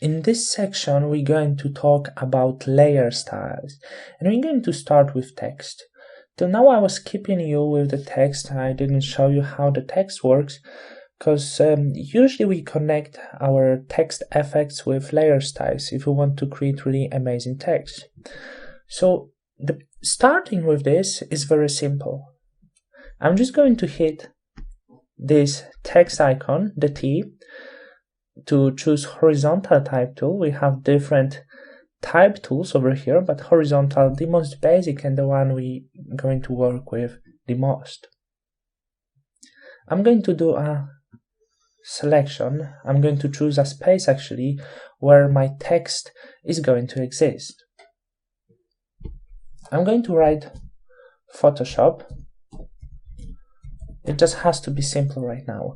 In this section, we're going to talk about layer styles, and we're going to start with text. Till now, I was keeping you with the text. I didn't show you how the text works, because usually we connect our text effects with layer styles if we want to create really amazing text. So starting with this is very simple. I'm just going to hit this text icon, the T, to choose horizontal type tool. We have different type tools over here, but horizontal, the most basic and the one we're going to work with the most. I'm going to do a selection. I'm going to choose a space actually where my text is going to exist. I'm going to write Photoshop. It just has to be simple right now.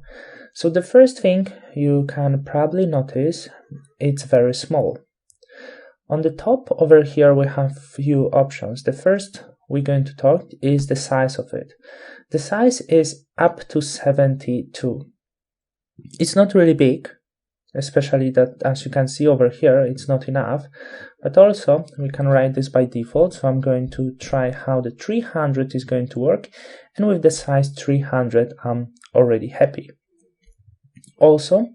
So the first thing you can probably notice, it's very small. On the top over here we have few options. The first we're going to talk is the size of it. The size is up to 72. It's not really big, especially that, as you can see over here, it's not enough. But also we can write this by default, so I'm going to try how the 300 is going to work, and with the size 300 I'm already happy. Also,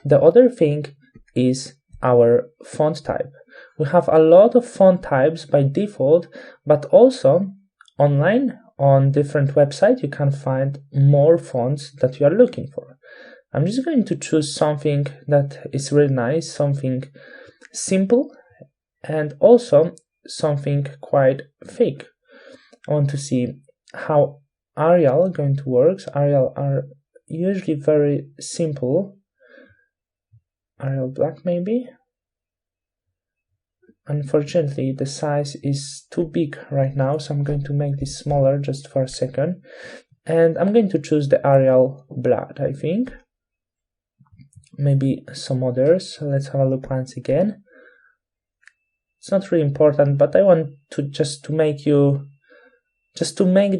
the other thing is our font type. We have a lot of font types by default, but also online on different websites you can find more fonts that you are looking for. I'm just going to choose something that is really nice, something simple, and also something quite thick. I want to see how Arial going to work. Arial are usually very simple. Arial Black maybe. Unfortunately, the size is too big right now, so I'm going to make this smaller just for a second. And I'm going to choose the Arial Black, I think. Maybe some others. Let's have a look once again. It's not really important, but I want to just make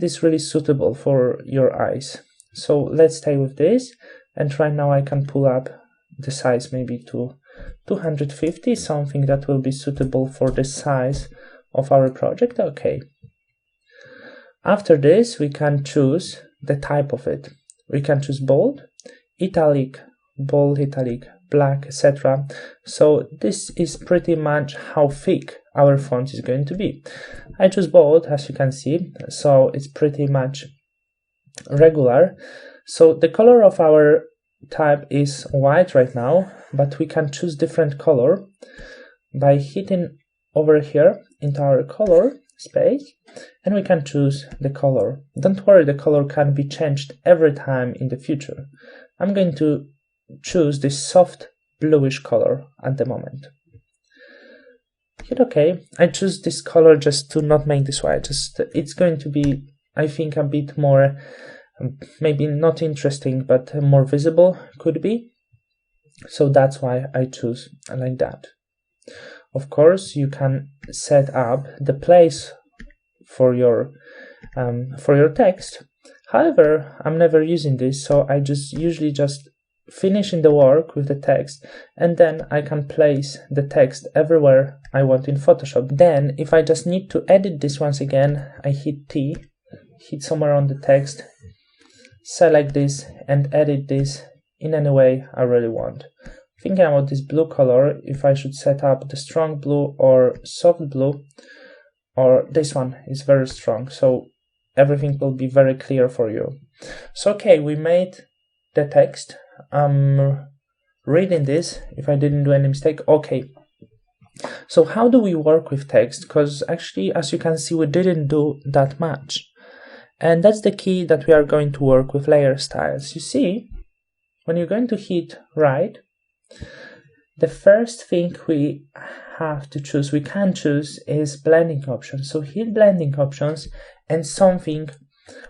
this really suitable for your eyes. So let's stay with this, and right now I can pull up the size maybe to 250, something that will be suitable for the size of our project. Okay. After this, we can choose the type of it. We can choose bold, italic, bold, italic, black, etc. So this is pretty much how thick our font is going to be. I choose bold, as you can see, so it's pretty much regular. So the color of our type is white right now, but we can choose different color by hitting over here into our color space, and we can choose the color. Don't worry, the color can be changed every time in the future. I'm going to choose this soft bluish color at the moment. Hit OK. I choose this color just to not make this white. It's going to be, I think, a bit more, maybe not interesting, but more visible could be. So that's why I choose like that. Of course, you can set up the place for your text. However, I'm never using this, so I usually just finishing the work with the text, and then I can place the text everywhere I want in Photoshop. Then, if I just need to edit this once again, I hit T, hit somewhere on the text, select this, and edit this in any way I really want. Thinking about this blue color, if I should set up the strong blue or soft blue, or this one is very strong, so everything will be very clear for you. So okay, we made the text. I'm reading this if I didn't do any mistake. Okay, so how do we work with text? Because actually, as you can see, we didn't do that much, and that's the key that we are going to work with layer styles. You see, when you're going to hit right, the first thing we have to choose, we can choose, is blending options. So hit blending options, and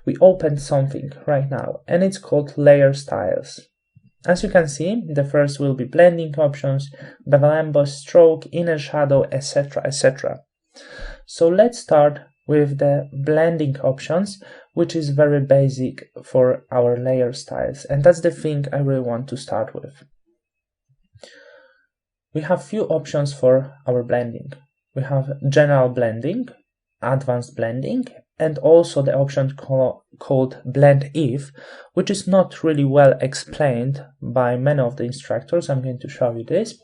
we open something right now, and it's called layer styles. As you can see, the first will be blending options, bevel emboss, stroke, inner shadow, etc, etc. So let's start with the blending options, which is very basic for our layer styles, and that's the thing I really want to start with. we have few options for our blending. We have general blending, advanced blending, and also the option called blend if, which is not really well explained by many of the instructors. I'm going to show you this.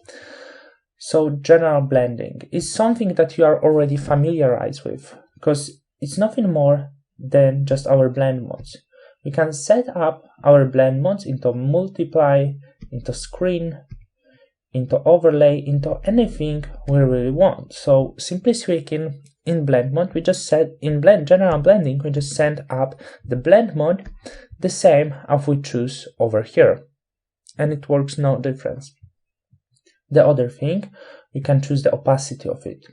So general blending is something that you are already familiarized with, because it's nothing more than just our blend modes. We can set up our blend modes into multiply, into screen, into overlay, into anything we really want. So simply speaking, in blend mode, we just set in general blending, we just set up the blend mode the same as we choose over here, and it works no difference. The other thing, you can choose the opacity of it.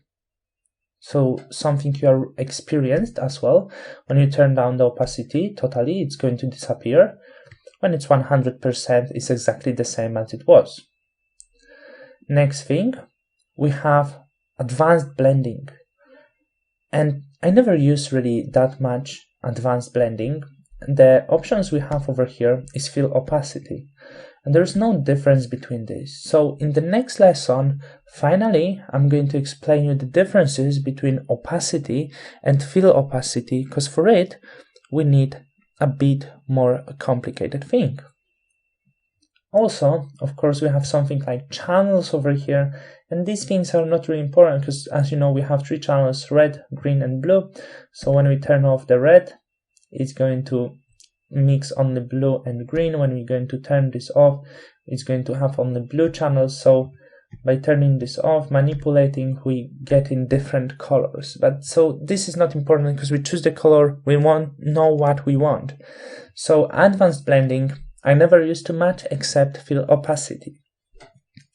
So something you are experienced as well. When you turn down the opacity totally, it's going to disappear. When it's 100%, it's exactly the same as it was. Next thing, we have advanced blending. And I never use really that much advanced blending. The options we have over here is fill opacity. And there's no difference between these. So in the next lesson, finally, I'm going to explain you the differences between opacity and fill opacity, because for it, we need a bit more complicated thing. Also, of course, we have something like channels over here, and these things are not really important because, as you know, we have 3 channels, red, green, and blue. So when we turn off the red, it's going to mix only blue and green. When we're going to turn this off, it's going to have only blue channels. So by turning this off, manipulating, we get in different colors. But so this is not important because we choose the color we want, know what we want. So advanced blending, I never used too much except fill opacity.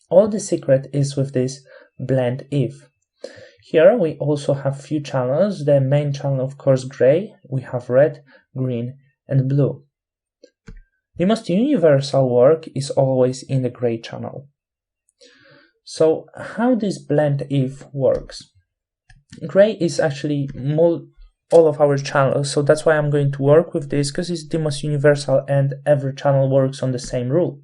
All the secret is with this blend if. Here we also have few channels. The main channel, of course, gray. We have red, green, and blue. The most universal work is always in the gray channel. So how this blend if works? Gray is actually all of our channels, so that's why I'm going to work with this, because it's the most universal and every channel works on the same rule.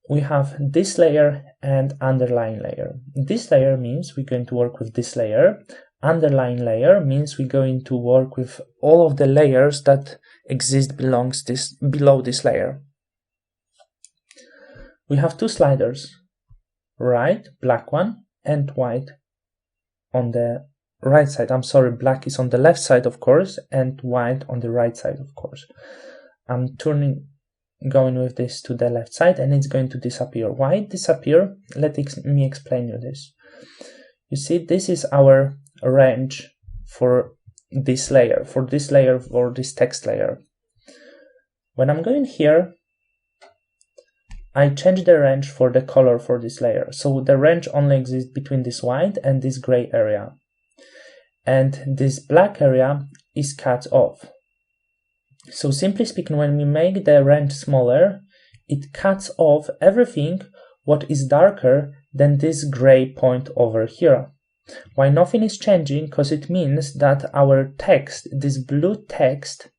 We have this layer and underlying layer. This layer means we're going to work with this layer. Underlying layer means we're going to work with all of the layers that exist below this layer. We have 2 sliders, right, black one, and white on the right side. I'm sorry, black is on the left side, of course, and white on the right side, of course. I'm going with this to the left side, and it's going to disappear. Why it disappear? Let me explain you this. You see, this is our range for this layer, for this text layer. When I'm going here, I change the range for the color for this layer. So the range only exists between this white and this gray area. And this black area is cut off. So simply speaking, when we make the range smaller, it cuts off everything what is darker than this gray point over here. Why nothing is changing? Because it means that our text, this blue text,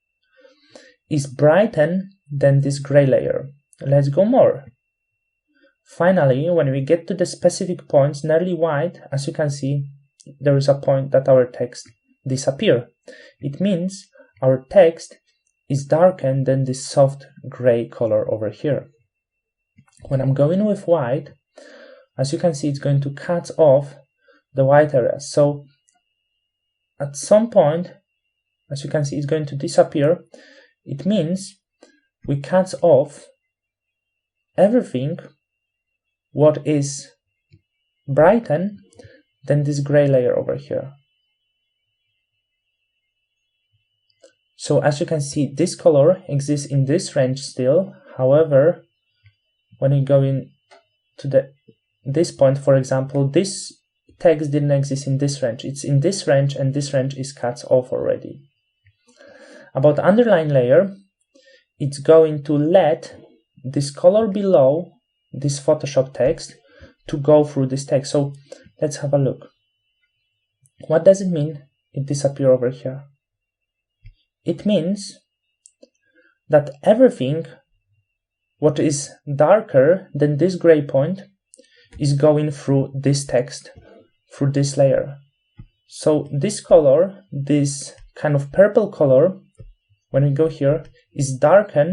is brighter than this gray layer. Let's go more. Finally, when we get to the specific points nearly white, as you can see, there is a point that our text disappears. It means our text is darker than this soft gray color over here. When I'm going with white, as you can see, it's going to cut off the white area. So at some point, as you can see, it's going to disappear. It means we cut off everything what is brighter than this gray layer over here. So as you can see, this color exists in this range still. However, when you go in to this point, for example, this text didn't exist in this range. It's in this range, and this range is cut off already. About the underlying layer, it's going to let this color below this Photoshop text to go through this text. So let's have a look. What does it mean it disappears over here? It means that everything what is darker than this gray point is going through this text, through this layer. So this color, this kind of purple color, when we go here, is darker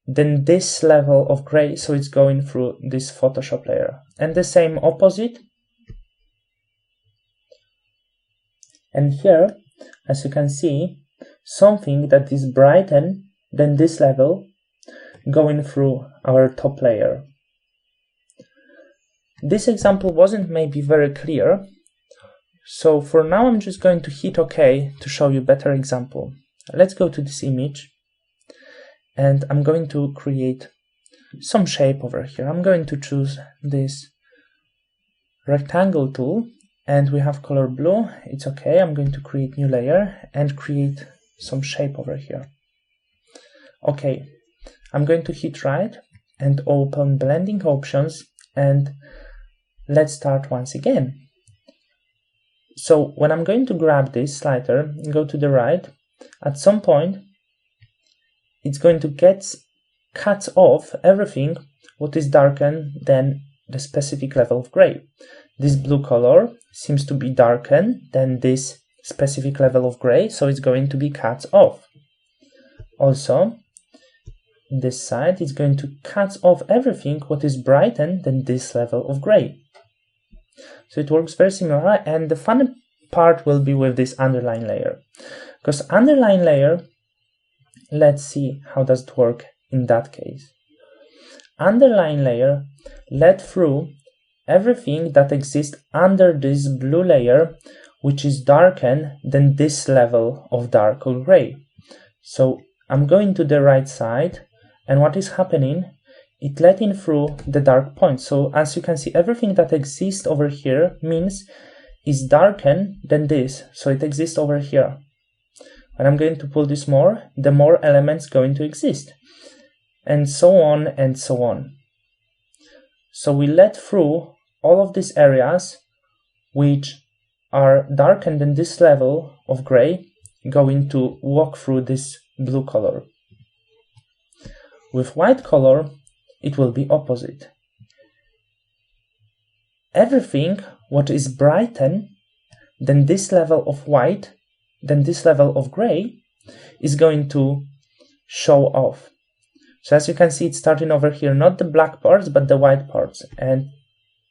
than this level of gray, so it's going through this Photoshop layer. And the same opposite. And here, as you can see, something that is brighter than this level going through our top layer. This example wasn't maybe very clear, so for now I'm just going to hit OK to show you a better example. Let's go to this image, and I'm going to create some shape over here. I'm going to choose this rectangle tool, and we have color blue. It's okay. I'm going to create new layer and create some shape over here. Okay, I'm going to hit right and open blending options, and let's start once again. So when I'm going to grab this slider and go to the right, at some point it's going to cut off everything what is darker than the specific level of gray. This blue color seems to be darker than this specific level of gray, so it's going to be cut off. Also, this side is going to cut off everything what is brighter than this level of gray. So it works very similar, and the fun part will be with this underline layer. Because underline layer, let's see how does it work in that case. Underline layer let through everything that exists under this blue layer, which is darker than this level of dark or gray. So I'm going to the right side, and what is happening, it letting through the dark point. So as you can see, everything that exists over here means is darker than this, so it exists over here. When I'm going to pull this more, the more elements going to exist, and so on and so on. So we let through all of these areas which are darker than this level of gray, going to walk through this blue color. With white color, it will be opposite. Everything what is brighter than this level of white, than this level of gray, is going to show off. So as you can see, it's starting over here, not the black parts, but the white parts, and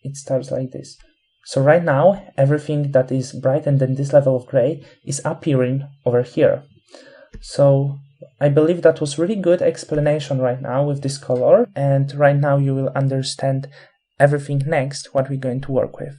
it starts like this. So right now, everything that is brighter than this level of gray is appearing over here. So I believe that was really good explanation right now with this color, and right now you will understand everything next what we're going to work with.